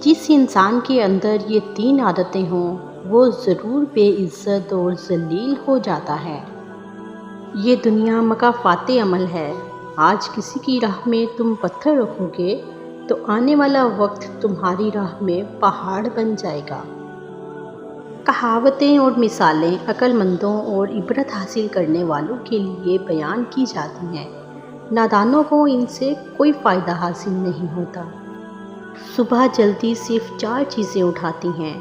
جس انسان کے اندر یہ تین عادتیں ہوں وہ ضرور بے عزت اور ذلیل ہو جاتا ہے۔ یہ دنیا مکافات عمل ہے۔ آج کسی کی راہ میں تم پتھر رکھو گے تو آنے والا وقت تمہاری راہ میں پہاڑ بن جائے گا۔ کہاوتیں اور مثالیں عقل مندوں اور عبرت حاصل کرنے والوں کے لیے بیان کی جاتی ہیں، نادانوں کو ان سے کوئی فائدہ حاصل نہیں ہوتا۔ صبح جلدی صرف 4 چیزیں اٹھاتی ہیں: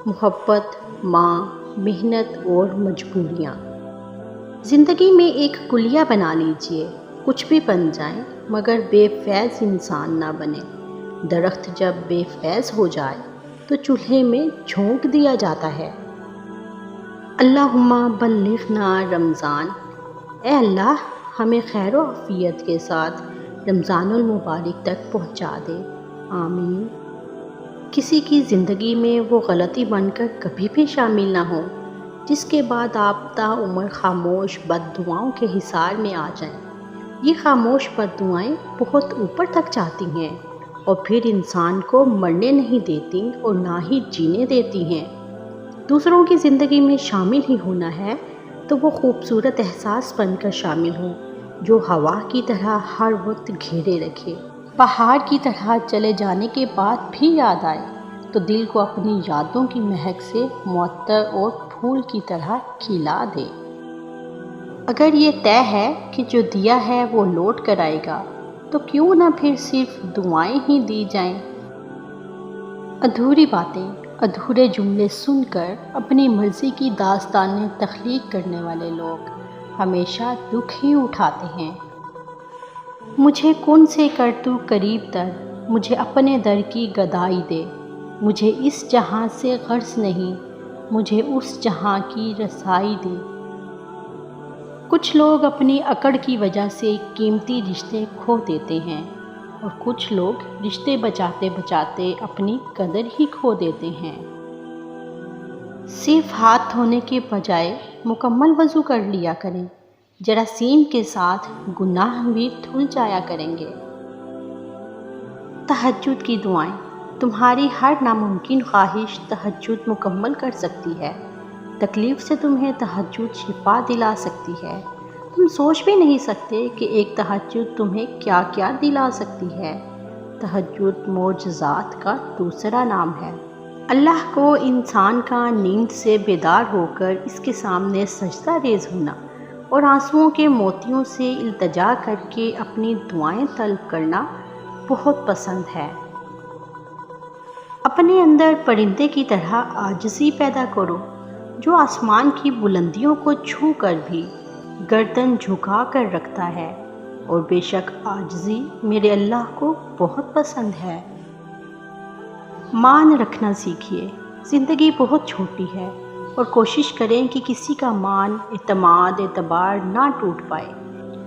محبت، ماں، محنت اور مجبوریاں۔ زندگی میں ایک کلیہ بنا لیجئے، کچھ بھی بن جائیں مگر بے فیض انسان نہ بنے۔ درخت جب بے فیض ہو جائے تو چولہے میں جھونک دیا جاتا ہے۔ اللہم بلغنا رمضان، اے اللہ ہمیں خیر و عافیت کے ساتھ رمضان المبارک تک پہنچا دے، آمین۔ کسی کی زندگی میں وہ غلطی بن کر کبھی بھی شامل نہ ہو جس کے بعد آپ تا عمر خاموش بد دعاؤں کے حصار میں آ جائیں۔ یہ خاموش بد دعائیں بہت اوپر تک جاتی ہیں اور پھر انسان کو مرنے نہیں دیتی اور نہ ہی جینے دیتی ہیں۔ دوسروں کی زندگی میں شامل ہی ہونا ہے تو وہ خوبصورت احساس بن کر شامل ہو جو ہوا کی طرح ہر وقت گھیرے رکھے، پہاڑ کی طرح چلے جانے کے بعد بھی یاد آئے تو دل کو اپنی یادوں کی مہک سے معطر اور پھول کی طرح کھلا دے۔ اگر یہ طے ہے کہ جو دیا ہے وہ لوٹ کر آئے گا تو کیوں نہ پھر صرف دعائیں ہی دی جائیں۔ ادھوری باتیں، ادھورے جملے سن کر اپنی مرضی کی داستانیں تخلیق کرنے والے لوگ ہمیشہ دکھ ہی اٹھاتے ہیں۔ مجھے کن سے کر تو قریب تر، مجھے اپنے در کی گدائی دے۔ مجھے اس جہاں سے غرض نہیں، مجھے اس جہاں کی رسائی دے۔ کچھ لوگ اپنی اکڑ کی وجہ سے قیمتی رشتے کھو دیتے ہیں اور کچھ لوگ رشتے بچاتے بچاتے اپنی قدر ہی کھو دیتے ہیں۔ صرف ہاتھ دھونے کے بجائے مکمل وضو کر لیا کریں، جراثیم کے ساتھ گناہ بھی دھل جایا کریں گے۔ تہجد کی دعائیں، تمہاری ہر ناممکن خواہش تہجد مکمل کر سکتی ہے۔ تکلیف سے تمہیں تہجد شفا دلا سکتی ہے۔ تم سوچ بھی نہیں سکتے کہ ایک تہجد تمہیں کیا کیا دلا سکتی ہے۔ تہجد معجزات کا دوسرا نام ہے۔ اللہ کو انسان کا نیند سے بیدار ہو کر اس کے سامنے سجدہ ریز ہونا اور آنسوؤں کے موتیوں سے التجا کر کے اپنی دعائیں طلب کرنا بہت پسند ہے۔ اپنے اندر پرندے کی طرح عاجزی پیدا کرو جو آسمان کی بلندیوں کو چھو کر بھی گردن جھکا کر رکھتا ہے، اور بے شک عاجزی میرے اللہ کو بہت پسند ہے۔ مان رکھنا سیکھیے، زندگی بہت چھوٹی ہے اور کوشش کریں کہ کسی کا مان، اعتماد، اعتبار نہ ٹوٹ پائے،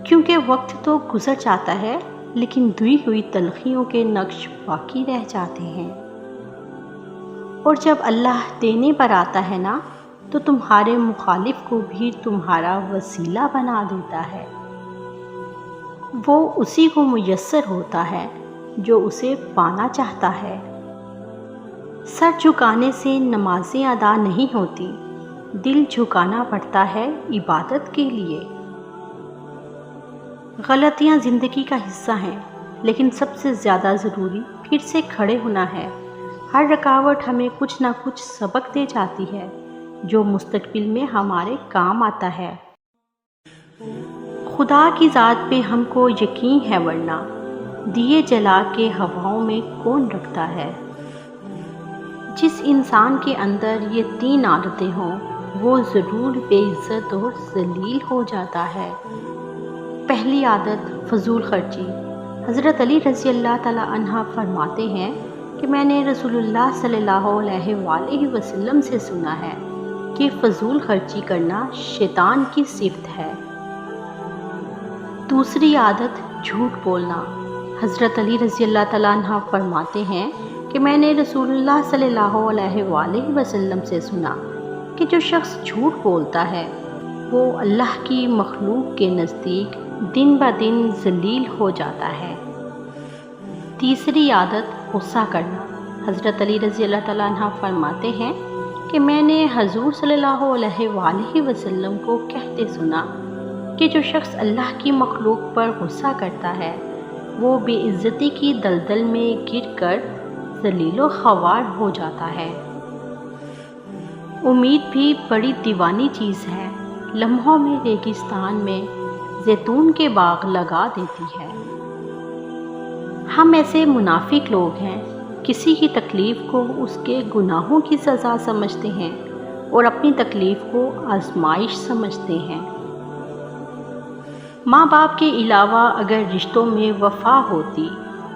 کیونکہ وقت تو گزر جاتا ہے لیکن دھی ہوئی تلخیوں کے نقش باقی رہ جاتے ہیں۔ اور جب اللہ دینے پر آتا ہے نا تو تمہارے مخالف کو بھی تمہارا وسیلہ بنا دیتا ہے۔ وہ اسی کو میسر ہوتا ہے جو اسے پانا چاہتا ہے۔ سر جھکانے سے نمازیں ادا نہیں ہوتی، دل جھکانا پڑتا ہے عبادت کے لیے۔ غلطیاں زندگی کا حصہ ہیں لیکن سب سے زیادہ ضروری پھر سے کھڑے ہونا ہے۔ ہر رکاوٹ ہمیں کچھ نہ کچھ سبق دے جاتی ہے جو مستقبل میں ہمارے کام آتا ہے۔ خدا کی ذات پہ ہم کو یقین ہے ورنہ دیے جلا کے ہواؤں میں کون رکھتا ہے۔ جس انسان کے اندر یہ 3 عادتیں ہوں وہ ضرور بے عزت اور ذلیل ہو جاتا ہے۔ پہلی عادت فضول خرچی۔ حضرت علی رضی اللہ تعالیٰ عنہ فرماتے ہیں کہ میں نے رسول اللہ صلی اللہ علیہ وآلہ وسلم سے سنا ہے کہ فضول خرچی کرنا شیطان کی صفت ہے۔ دوسری عادت جھوٹ بولنا۔ حضرت علی رضی اللہ تعالیٰ عنہ فرماتے ہیں کہ میں نے رسول اللہ صلی اللہ علیہ وآلہ وسلم سے سنا کہ جو شخص جھوٹ بولتا ہے وہ اللہ کی مخلوق کے نزدیک دن بدن ذلیل ہو جاتا ہے۔ تیسری عادت غصہ کرنا۔ حضرت علی رضی اللہ تعالیٰ عنہ فرماتے ہیں کہ میں نے حضور صلی اللہ علیہ وآلہ وسلم کو کہتے سنا کہ جو شخص اللہ کی مخلوق پر غصہ کرتا ہے وہ بے عزتی کی دلدل میں گر کر ذلیل و خوار ہو جاتا ہے۔ امید بھی بڑی دیوانی چیز ہے، لمحوں میں ریگستان میں زیتون کے باغ لگا دیتی ہے۔ ہم ایسے منافق لوگ ہیں، کسی کی تکلیف کو اس کے گناہوں کی سزا سمجھتے ہیں اور اپنی تکلیف کو آزمائش سمجھتے ہیں۔ ماں باپ کے علاوہ اگر رشتوں میں وفا ہوتی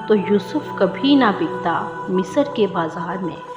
تو یوسف کبھی نہ بکتا مصر کے بازار میں۔